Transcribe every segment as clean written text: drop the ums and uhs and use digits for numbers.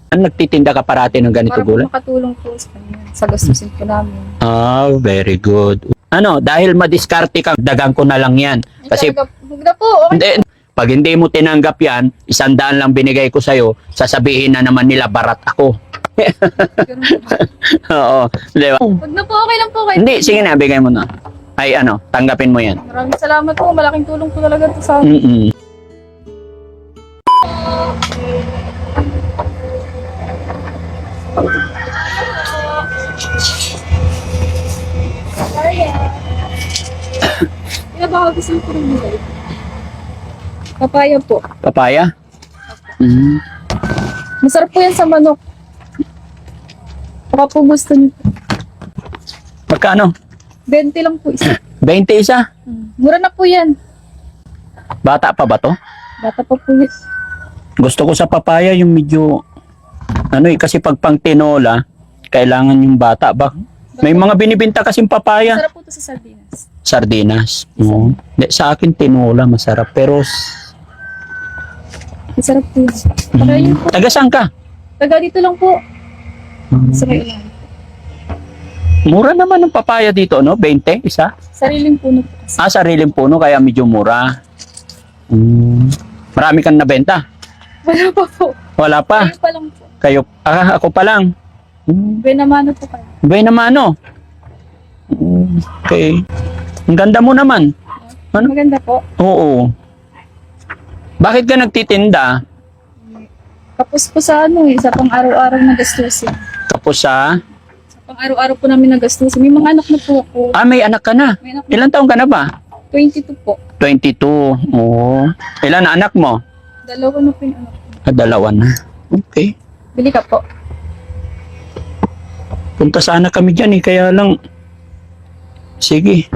Nagtitinda ka parati ng ganito Para po gulay? makatulong po sa kanya, sa gastusin po namin. Ah, very good. Ano, dahil madiskarte ka, dagang ko na lang yan. Kasi Huwag na po, okay. hindi, pag hindi mo tinanggap yan, 100 lang binigay ko sa'yo, sasabihin na naman nila barat ako. Ganun po. Oo, di ba? Huwag na po, okay lang po kayo. Hindi, sige na, bigay mo na. Ay ano, tanggapin mo yan. Maraming salamat po, malaking tulong po talaga ito sa akin. Mm-mm. Pinabaka gusto ko rin nila. Papaya po. Papaya? Mm. Masarap po yan sa manok. Baka po gusto niyo. Magkano? 20 lang po isa. 20 isa? Mura na po yan. Bata pa ba to? Bata pa po yan. Gusto ko sa papaya yung medyo, ano eh, kasi pag pang tinola, kailangan yung bata ba? May mga binibinta kasing papaya. Masarap po ito sa sardinas. Sardinas. Oo. Di, sa akin tinola masarap. Pero, Masarap po yan. Para yun po. taga saan ka? Taga dito lang po. Sa may ulan. Mura naman ng papaya dito, no? 20 isa? Sariling puno po kasi. Ah, sariling puno, kaya medyo mura. Marami kang nabenta? Wala pa po. Wala pa. Kayo pa lang po. Kayo, ako pa lang. Benamano po kayo. Bay naman, ano? Okay. Ang ganda mo naman. Ano? Maganda po. Oo. Bakit ka nagtitinda? Tapos po sa ano eh, sa pang araw-araw na gastusin. Tapos sa... Sa pang araw-araw po namin na gastusin. May mga anak na po ako. Ah, may anak ka na. May anak na. Ilan taong ka na ba? 22 po. 22. Oo. Ilan na anak mo? Dalawa na po yung anak ko. Ah, dalawa na. Okay. Bili ka po. Punta sana kami dyan eh, kaya lang... Sige.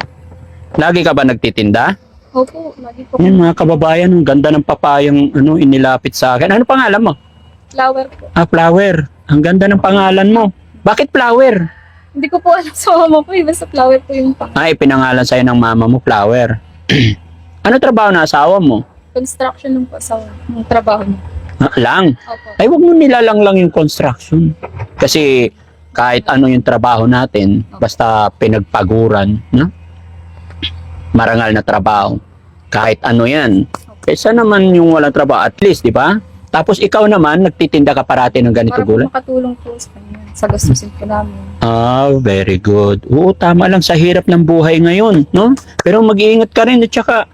Lagi ka ba nagtitinda? Opo, lagi po. Yan mga kababayan, ang ganda ng papayang ano, inilapit sa akin. Ano pangalan mo? Flower po. Ah, Flower. Ang ganda ng pangalan mo. Bakit Flower? Hindi ko po alam sa mama ko eh. Basta flower po yung pang Ay, pinangalan sa'yo ng mama mo, Flower. Ano trabaho na asawa mo? construction ng po sa ng trabaho niya. Ah, lang. Opo. Ay, wag mo nilalang lang yung construction. Kasi kahit ano yung trabaho natin, basta pinagpaguran, no? Marangal na trabaho. Kahit ano yan. Kaysa naman yung walang trabaho, at least, di ba? Tapos ikaw naman, nagtitinda ka parati ng ganito Para po gulay? makatulong po sa kanya. Sa gastusin po namin. Ah, very good. Oo, tama lang sa hirap ng buhay ngayon, no? Pero mag-iingat ka rin at saka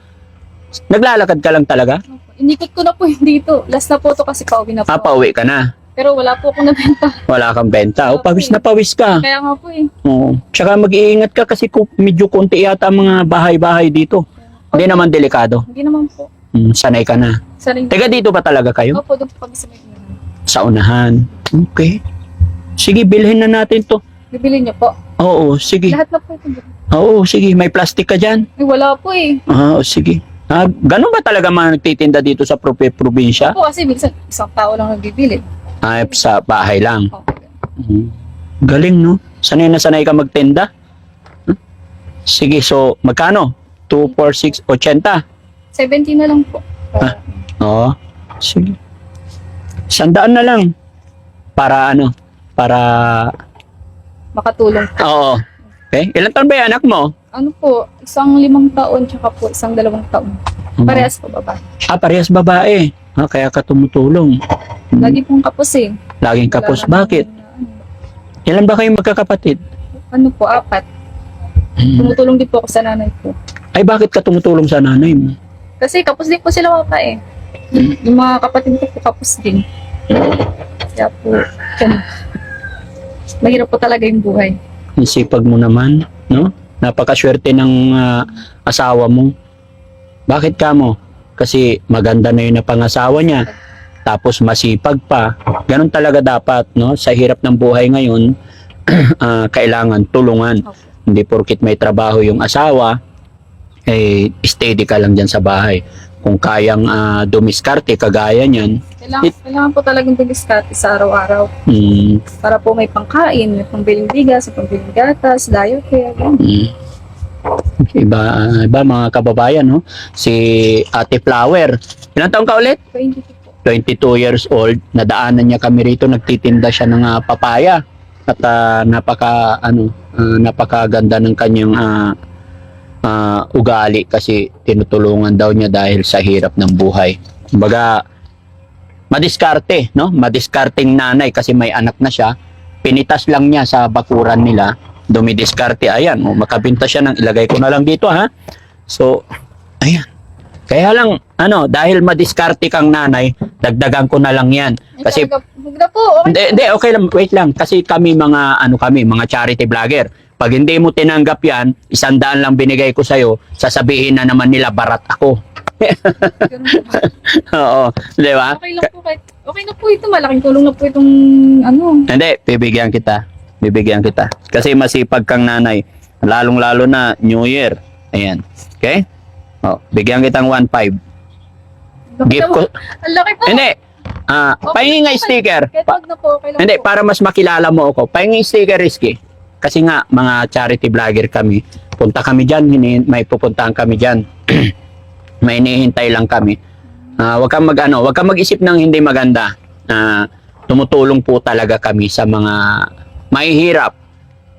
naglalakad ka lang talaga? Opo. Inikot ko na po yung dito. Last na po to kasi pauwi na po. Ah, pauwi ka na. Pero wala po akong nabenta. Wala kang benta. O, pawis na pawis ka. Kaya nga po eh. Oo. Tsaka mag-iingat ka kasi medyo konti yata ang mga bahay-bahay dito. Hindi naman delikado. Hindi naman po. Sanay ka na. Sarili. Teka, dito ba talaga kayo? Opo, doon po kami sa may unahan. Sa unahan. Okay. Sige, bilhin na natin to. Bibili niyo po. Oo, sige. Lahat na po ito. Oo, sige. May plastic ka dyan? Ay, wala po eh. Oo, sige. Ah, ganun ba talaga mga nagtitinda dito sa probinsya? Opo, kasi minsan isang tao lang nagbibili. Ay, sa bahay lang. Opo. Galing, no? Sanay na sanay ka magtinda? Huh? Sige, so, magkano? 2, 4, 6, 80? 70 na lang po. Ah. Oo. Sige. 100 na lang. Para ano? Para... Makatulong po. Oo. Okay. Ilan taon ba yung anak mo? Ano po, isang 5 taon, tsaka po isang 2 taon. Parehas po baba. Ah, parehas babae. Ah, kaya ka tumutulong. Lagi pong kapos eh. Laging kapos. Wala Bakit? naman, Ilan ba kayong magkakapatid? Ano po, 4. Tumutulong din po ako sa nanay ko. Ay, bakit ka tumutulong sa nanay mo? Kasi kapos din po sila mapa eh. Yung mga kapatid ko po kapos din. Kaya po, yan. Mahirap po talaga yung buhay. Ang sipag mo naman, no? Napakaswerte ng asawa mo. Bakit ka mo? Kasi maganda na yung napangasawa niya. Tapos masipag pa. Ganon talaga dapat, no? Sa hirap ng buhay ngayon, kailangan tulungan. Okay. Hindi porkit may trabaho yung asawa, eh, steady ka lang dyan sa bahay. Kung kayang dumiskarte, kagaya niyan, Kailangan po talagang dumiskarte sa araw-araw. Para po may pangkain, may pambiling bigas, pambiling gatas, dayo kaya ganun. Iba mga kababayan, no? Si Ate Flower. Ilang taon ka ulit? 22 po. 22 years old, nadaanan niya kami rito, nagtitinda siya ng papaya. At napakaganda ng kanyang ugali kasi tinutulungan daw niya dahil sa hirap ng buhay. Kumbaga, madiskarte, no? Madiskarteng nanay kasi may anak na siya. Pinitas lang niya sa bakuran nila, dumidiskarte. Ayan, makabinta siya ng ilagay ko na lang dito, ha? So, ayan. Kaya lang, dahil madiskarte kang nanay, dagdagan ko na lang yan. Kasi, Huwag na po. Okay. hindi, okay lang, wait lang. Kasi kami mga charity vlogger. Pag hindi mo tinanggap yan, 100 lang binigay ko sa'yo, sasabihin na naman nila barat ako. Ganun po. Oo, di ba? Okay lang po kahit. Okay na po ito. Malaking tulong na po itong Hindi, bibigyan kita. Bibigyan kita. Kasi masipag kang nanay. Lalong-lalo na New Year. Ayan. Okay? Oh, bigyan kitang 1.5. Gift ko. Ang laki po. Hindi. Pahingi nga sticker. Kahit wag na po. Okay lang Hindi, po. para mas makilala mo ako. Pahingi sticker, Rizky. Kasi nga, mga charity vlogger kami. Punta kami dyan. May pupuntahan kami dyan. May inihintay lang kami. Wag kang wag kang mag-isip ng hindi maganda. Tumutulong po talaga kami sa mga mahihirap,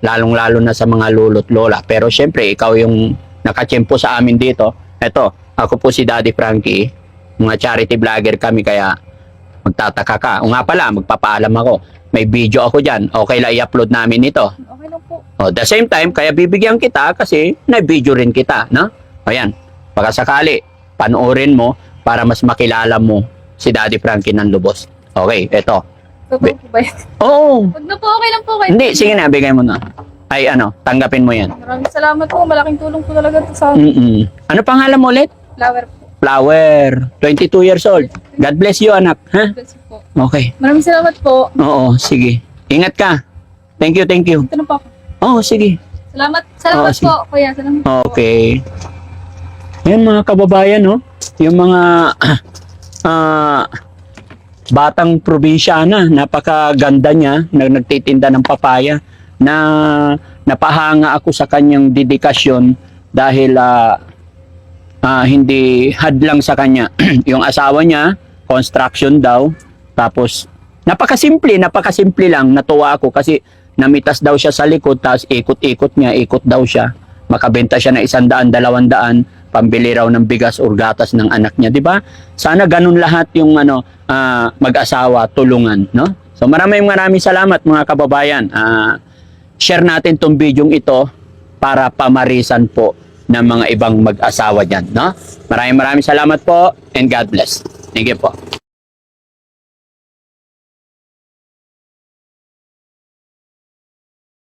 lalong-lalo na sa mga lolo't lola. Pero syempre, ikaw yung nakatsyempo sa amin dito. Eto, ako po si Daddy Frankie, mga charity vlogger kami, kaya magtataka ka. O nga pala, magpapaalam ako. May video ako dyan. Okay lang i-upload namin ito. Okay lang po. O, the same time, kaya bibigyan kita kasi na-video rin kita, no? Ayan, pagkasakali, panoorin mo para mas makilala mo si Daddy Frankie ng lubos. Okay, eto. Totoo po ba yan? Oo. Wag na po. Okay lang po. Kahit Hindi, sige na, bigay mo na. Ay, tanggapin mo yan. Maraming salamat po. Malaking tulong po talaga ito sa Ano pangalan mo ulit? flower po. Flower, 22 years old. God bless you, anak. Ha? Bless you po. Okay. Maraming salamat po. Oo, sige. Ingat ka. Thank you, thank you. Ito na po ako. Oo, sige. Salamat. Salamat sige. po, kuya. Salamat po. Okay. Yan mga kababayan, no? Yung mga batang probinsyana, napakaganda niya, nagtitinda ng papaya, na napahanga ako sa kanyang dedikasyon dahil hindi hadlang sa kanya. Yung asawa niya, construction daw, tapos napakasimple lang, natuwa ako kasi namitas daw siya sa likod, tapos ikot daw siya, makabenta siya ng 100, 200, pambili raw ng bigas or gatas ng anak niya, di ba? Sana ganun lahat yung mag-asawa, tulungan, no? So maraming salamat mga kababayan. Share natin tong bidyong ito para pamarisan po ng mga ibang mag-asawa dyan, no? Maraming salamat po and God bless. Thank you po.